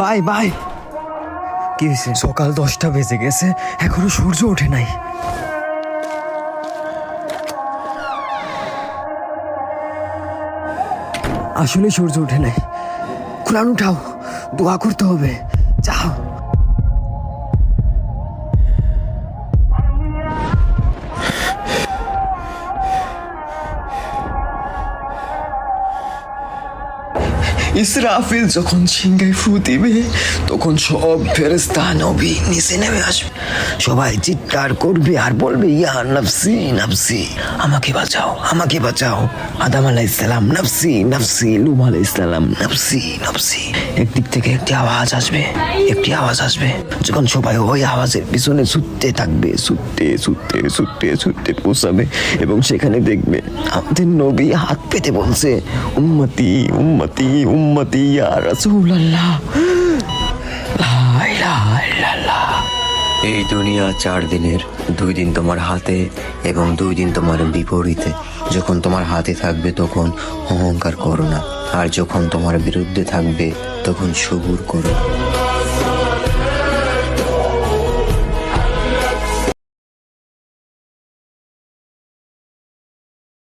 Bye bye. কি হয়েছে? সকাল 10টা বেজে গেছে, এখনো সূর্য ওঠে নাই। আসলে সূর্য ওঠে নাই। কোরআন উঠাও, দোয়া করতে হবে, যাও। ইসরাফিল যখন সিংহায় ফু দিবে তখন সব ফেরেশতা নবী নিচে নেমে আসবে। সবাই চিৎকার করবে আর বলবে, ইয়া নাফসি নাফসি, আমাকে বাঁচাও, আমাকে বাঁচাও। আদম আলাইহিস সালাম নাফসি নাফসি, লূত আলাইহিস সালাম নাফসি নাফসি। একদিক থেকে একটি আওয়াজ আসবে, একটি আওয়াজ আসবে। যখন সবাই ওই আওয়াজের পিছনে ছুটতে থাকবে, ছুটতে ছুটতে ছুটতে ছুটতে পৌঁছাবে এবং সেখানে দেখবে আমাদের নবী হাত পেতে বলছে, উম্মতি উম্মতি উম্মতি ইয়া রাসূলুল্লাহ, লা ইলাহা ইল্লাল্লাহ। এই দুনিয়া 4 দিনের, 2 দিন তোমার হাতে এবং 2 দিন তোমার বিপরীতে। যখন তোমার হাতে থাকবে তখন অহংকার করো না, আর যখন তোমার বিরুদ্ধে থাকবে তখন সবুর করো।